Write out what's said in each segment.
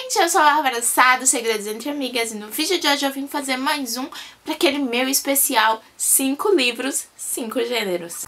gente, eu sou a Bárbara Sá, do Segredos Entre Amigas, e no vídeo de hoje eu vim fazer mais um para aquele meu especial 5 livros, 5 gêneros.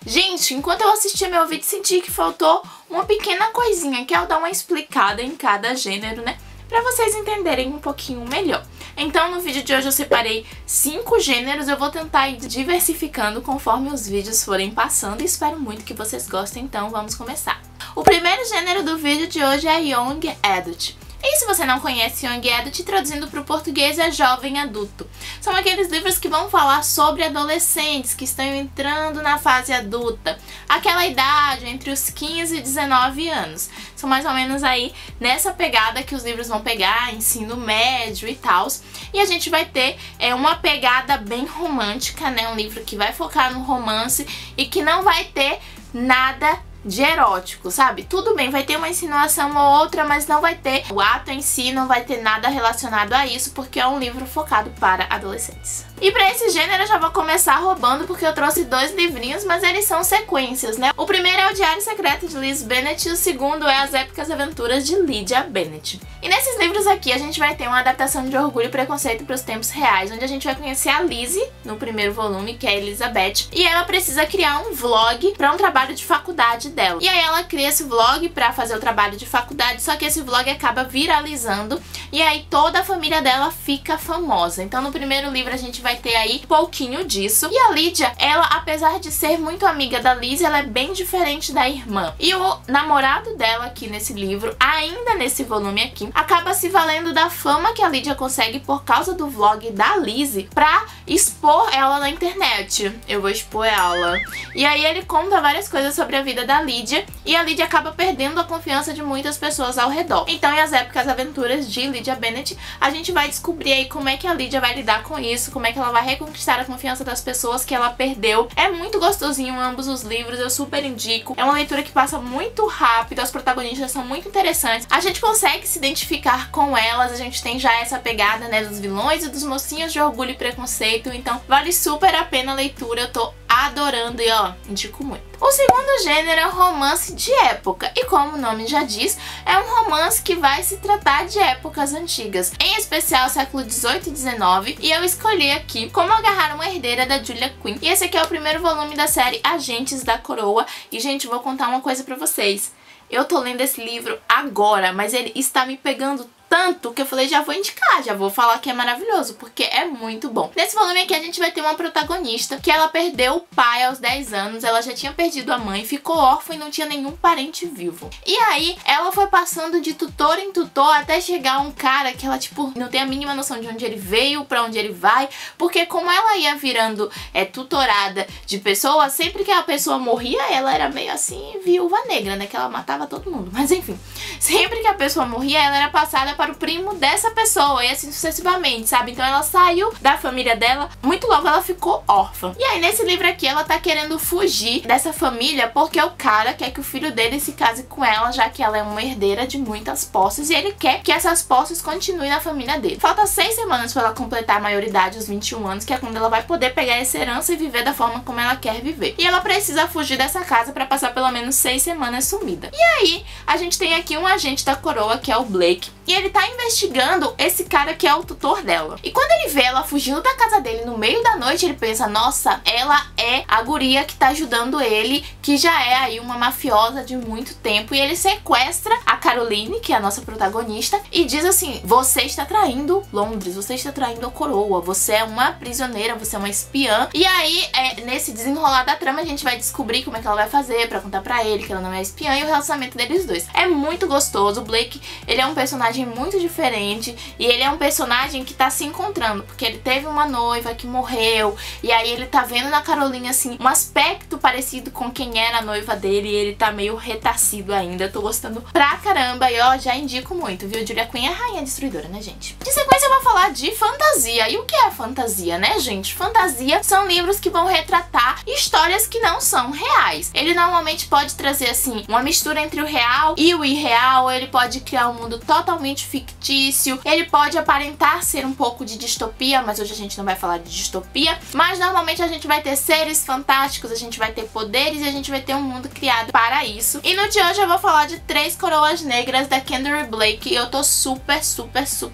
Gente, enquanto eu assistia meu vídeo, senti que faltou uma pequena coisinha, que é eu dar uma explicada em cada gênero, né? Pra vocês entenderem um pouquinho melhor. Então, no vídeo de hoje eu separei 5 gêneros, eu vou tentar ir diversificando conforme os vídeos forem passando e espero muito que vocês gostem, então vamos começar. O primeiro gênero do vídeo de hoje é Young Adult. E se você não conhece Young Adult, traduzindo para o português é jovem adulto. São aqueles livros que vão falar sobre adolescentes que estão entrando na fase adulta. Aquela idade entre os 15 e 19 anos. São mais ou menos aí nessa pegada que os livros vão pegar, ensino médio e tal. E a gente vai ter uma pegada bem romântica, né? Um livro que vai focar no romance e que não vai ter nada de erótico, sabe? Tudo bem, vai ter uma insinuação ou outra, mas não vai ter o ato em si, não vai ter nada relacionado a isso, porque é um livro focado para adolescentes. E pra esse gênero eu já vou começar roubando, porque eu trouxe 2 livrinhos, mas eles são sequências, né? O primeiro é o Diário Secreto de Liz Bennet e o segundo é As Épicas Aventuras de Lydia Bennet. E nesses livros aqui a gente vai ter uma adaptação de Orgulho e Preconceito para os Tempos Reais, onde a gente vai conhecer a Lizzie, no primeiro volume, que é a Elizabeth, e ela precisa criar um vlog para um trabalho de faculdade dela. E aí ela cria esse vlog para fazer o trabalho de faculdade, só que esse vlog acaba viralizando e aí toda a família dela fica famosa. Então no primeiro livro a gente vai ter aí um pouquinho disso. E a Lydia, ela, apesar de ser muito amiga da Lizzie, ela é bem diferente da irmã. E o namorado dela aqui nesse livro, ainda nesse volume aqui, acaba se valendo da fama que a Lydia consegue por causa do vlog da Lizzie pra expor ela na internet. Eu vou expor ela. E aí ele conta várias coisas sobre a vida da Lydia e a Lydia acaba perdendo a confiança de muitas pessoas ao redor. Então, em As Épicas Aventuras de Lydia Bennet, a gente vai descobrir aí como é que a Lydia vai lidar com isso, como é que ela vai reconquistar a confiança das pessoas que ela perdeu. É muito gostosinho ambos os livros, eu super indico. É uma leitura que passa muito rápido, as protagonistas são muito interessantes. A gente consegue se identificar com elas, a gente tem já essa pegada, né, dos vilões e dos mocinhos de Orgulho e Preconceito, então vale super a pena a leitura, eu tô adorando e ó, indico muito. O segundo gênero é o romance de época, e como o nome já diz, é um romance que vai se tratar de épocas antigas, em especial século XVIII e XIX, e eu escolhi aqui Como Agarrar uma Herdeira, da Julia Quinn, e esse aqui é o primeiro volume da série Agentes da Coroa, e gente, vou contar uma coisa pra vocês. Eu tô lendo esse livro agora, mas ele está me pegando tanto que eu falei, já vou indicar, já vou falar que é maravilhoso, porque é muito bom. Nesse volume aqui a gente vai ter uma protagonista que ela perdeu o pai aos 10 anos, ela já tinha perdido a mãe, ficou órfã e não tinha nenhum parente vivo. E aí ela foi passando de tutor em tutor até chegar um cara que ela, tipo, não tem a mínima noção de onde ele veio, pra onde ele vai, porque como ela ia virando tutorada de pessoas, sempre que a pessoa morria, ela era meio assim, viúva negra, né, que ela matava todo mundo. Mas enfim, sempre que a pessoa morria, ela era passada para o primo dessa pessoa e assim sucessivamente, sabe? Então ela saiu da família dela, muito logo ela ficou órfã. E aí nesse livro aqui ela tá querendo fugir dessa família porque o cara quer que o filho dele se case com ela, já que ela é uma herdeira de muitas posses e ele quer que essas posses continuem na família dele. Falta 6 semanas para ela completar a maioridade, os 21 anos, que é quando ela vai poder pegar essa herança e viver da forma como ela quer viver. E ela precisa fugir dessa casa para passar pelo menos 6 semanas sumida. E aí a gente tem aqui um agente da coroa, que é o Blake, e ele tá investigando esse cara que é o tutor dela. E quando ele vê ela fugindo da casa dele no meio da noite, ele pensa, nossa, ela é a guria que tá ajudando ele, que já é aí uma mafiosa de muito tempo. E ele sequestra a Caroline, que é a nossa protagonista, e diz assim, você está traindo Londres, você está traindo a coroa, você é uma prisioneira, você é uma espiã. E aí, nesse desenrolar da trama, a gente vai descobrir como é que ela vai fazer pra contar pra ele que ela não é espiã e o relacionamento deles dois. É muito gostoso. O Blake, ele é um personagem muito diferente e ele é um personagem que tá se encontrando, porque ele teve uma noiva que morreu e aí ele tá vendo na Caroline assim um aspecto parecido com quem era a noiva dele e ele tá meio retacido ainda. Eu tô gostando pra caramba e ó, já indico muito, viu? Julia Quinn é a rainha destruidora, né, gente? De sequência eu vou falar de fantasia. E o que é fantasia, né, gente? Fantasia são livros que vão retratar histórias que não são reais. Ele normalmente pode trazer assim uma mistura entre o real e o irreal, ele pode criar um mundo totalmente totalmente fictício. Ele pode aparentar ser um pouco de distopia, mas hoje a gente não vai falar de distopia. Mas normalmente a gente vai ter seres fantásticos, a gente vai ter poderes e a gente vai ter um mundo criado para isso. E no de hoje eu vou falar de Três Coroas Negras, da Kendare Blake. E eu tô super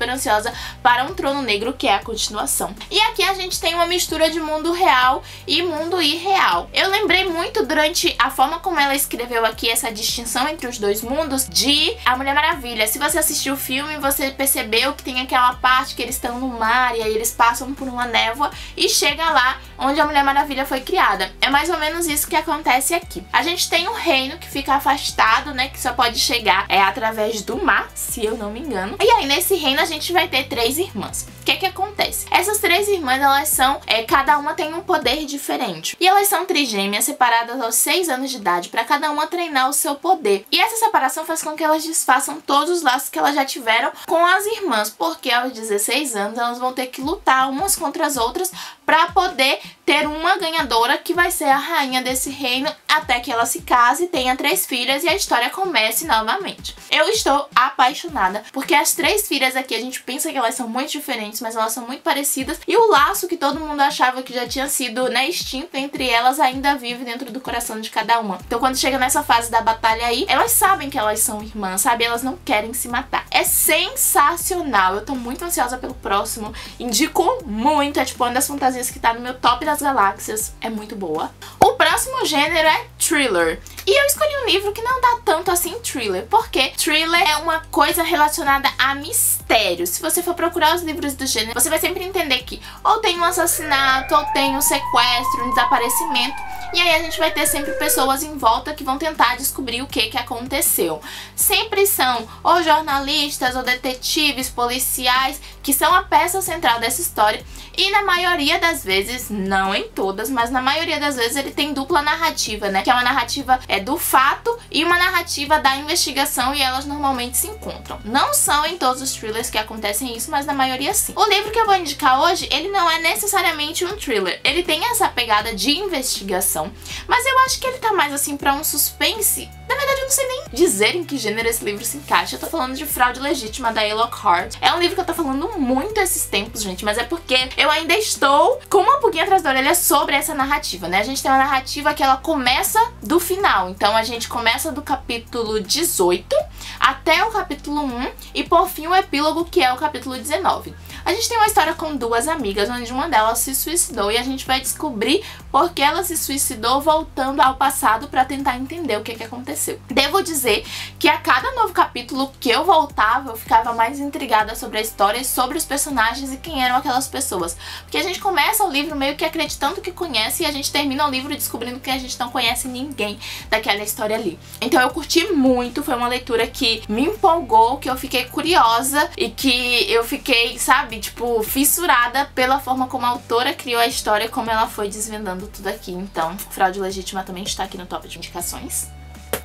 ansiosa para Um Trono Negro, que é a continuação. E aqui a gente tem uma mistura de mundo real e mundo irreal. Eu lembrei muito durante a forma como ela escreveu aqui essa distinção entre os dois mundos de A Mulher Maravilha. Se você assistiu o filme, você percebeu que tem aquela parte que eles estão no mar e aí eles passam por uma névoa e chega lá onde a Mulher Maravilha foi criada. É mais ou menos isso que acontece aqui. A gente tem um reino que fica afastado, né, que só pode chegar através do mar, se eu não me engano. E aí nesse reino a gente vai ter três irmãs. O que acontece? Essas três irmãs, elas são, cada uma tem um poder diferente. E elas são trigêmeas, separadas aos 6 anos de idade, para cada uma treinar o seu poder. E essa separação faz com que elas desfaçam todos os laços que elas já tiveram com as irmãs, porque aos 16 anos elas vão ter que lutar umas contra as outras para poder ter uma ganhadora que vai ser a rainha desse reino até que ela se case e tenha 3 filhas e a história comece novamente. Eu estou apaixonada, porque as 3 filhas aqui, a gente pensa que elas são muito diferentes, mas elas são muito parecidas, e o laço que todo mundo achava que já tinha sido, né, extinto entre elas ainda vive dentro do coração de cada uma. Então quando chega nessa fase da batalha aí, elas sabem que elas são irmãs, sabe? Elas não querem se matar. É sensacional, eu tô muito ansiosa pelo próximo, indico muito, é tipo uma das fantasias que tá no meu top das galáxias, é muito boa. O próximo gênero é thriller. E eu escolhi um livro que não dá tanto assim thriller, porque thriller é uma coisa relacionada a mistério. Se você for procurar os livros do gênero, você vai sempre entender que ou tem um assassinato, ou tem um sequestro, um desaparecimento. E aí a gente vai ter sempre pessoas em volta que vão tentar descobrir o que aconteceu. Sempre são ou jornalistas, ou detetives, policiais, que são a peça central dessa história. E na maioria das vezes, não em todas, mas na maioria das vezes ele tem dupla narrativa, né? Que é uma narrativa do fato e uma narrativa da investigação, e elas normalmente se encontram. Não são em todos os thrillers que acontecem isso, mas na maioria sim. O livro que eu vou indicar hoje, ele não é necessariamente um thriller. Ele tem essa pegada de investigação, mas eu acho que ele tá mais assim pra um suspense. Na verdade, eu não sei nem dizer em que gênero esse livro se encaixa. Eu tô falando de Fraude Legítima, da A. Lockhart. É um livro que eu tô falando muito esses tempos, gente, mas é porque eu ainda estou com uma pulguinha atrás da orelha sobre essa narrativa, né? A gente tem uma narrativa que ela começa do final. Então a gente começa do capítulo 18 até o capítulo 1 e por fim o epílogo, que é o capítulo 19. A gente tem uma história com 2 amigas, onde uma delas se suicidou e a gente vai descobrir por que ela se suicidou voltando ao passado para tentar entender o que aconteceu. Devo dizer que a cada novo capítulo que eu voltava, eu ficava mais intrigada sobre a história e sobre os personagens e quem eram aquelas pessoas. Porque a gente começa o livro meio que acreditando que conhece e a gente termina o livro descobrindo que a gente não conhece ninguém daquela história ali. Então eu curti muito, foi uma leitura que me empolgou, que eu fiquei curiosa e que eu fiquei, sabe, tipo, fissurada pela forma como a autora criou a história e como ela foi desvendando tudo aqui. Então, Fraude Legítima também está aqui no top de indicações.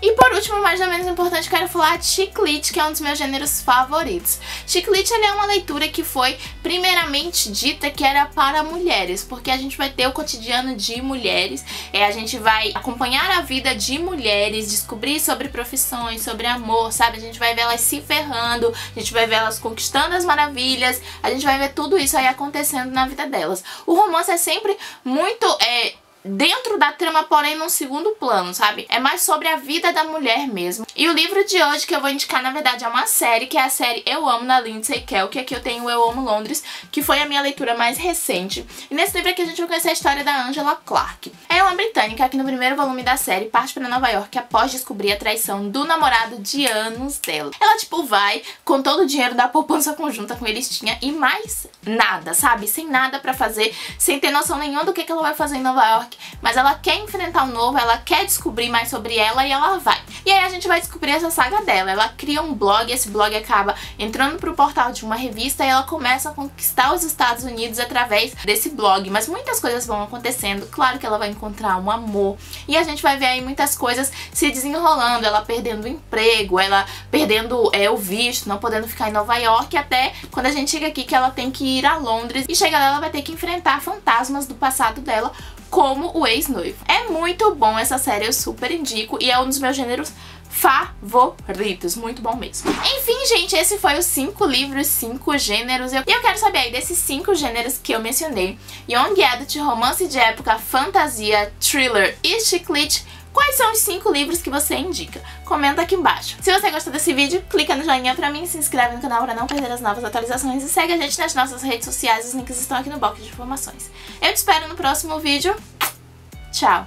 E por último, mais ou menos importante, quero falar de Chick Lit, que é um dos meus gêneros favoritos. Chick Lit, ele é uma leitura que foi primeiramente dita que era para mulheres, porque a gente vai ter o cotidiano de mulheres, a gente vai acompanhar a vida de mulheres, descobrir sobre profissões, sobre amor, sabe? A gente vai ver elas se ferrando, a gente vai ver elas conquistando as maravilhas, a gente vai ver tudo isso aí acontecendo na vida delas. O romance é sempre muito dentro da trama, porém num segundo plano, sabe? É mais sobre a vida da mulher mesmo. E o livro de hoje que eu vou indicar, na verdade, é uma série, que é a série Eu Amo, da Lindsay Kelk. Aqui eu tenho Eu Amo Londres, que foi a minha leitura mais recente. E nesse livro aqui a gente vai conhecer a história da Angela Clark. É uma britânica que no primeiro volume da série parte para Nova York após descobrir a traição do namorado de anos dela. Ela, tipo, vai com todo o dinheiro da poupança conjunta com eles tinha e mais nada, sabe? Sem nada pra fazer, sem ter noção nenhuma do que ela vai fazer em Nova York. Mas ela quer enfrentar o novo, ela quer descobrir mais sobre ela e ela vai. E aí a gente vai descobrir essa saga dela. Ela cria um blog, esse blog acaba entrando pro portal de uma revista e ela começa a conquistar os Estados Unidos através desse blog. Mas muitas coisas vão acontecendo. Claro que ela vai encontrar um amor. E a gente vai ver aí muitas coisas se desenrolando. Ela perdendo o emprego, ela perdendo o visto, não podendo ficar em Nova York. Até quando a gente chega aqui que ela tem que ir a Londres. E chega lá, ela vai ter que enfrentar fantasmas do passado dela, como o ex-noivo. É muito bom essa série, eu super indico e é um dos meus gêneros favoritos, muito bom mesmo. Enfim, gente, esse foi os 5 livros, 5 gêneros. E eu quero saber aí desses 5 gêneros que eu mencionei: Young Adult, romance de época, fantasia, thriller e chiclete, quais são os 5 livros que você indica? Comenta aqui embaixo. Se você gostou desse vídeo, clica no joinha pra mim, se inscreve no canal pra não perder as novas atualizações e segue a gente nas nossas redes sociais, os links estão aqui no box de informações. Eu te espero no próximo vídeo. Tchau!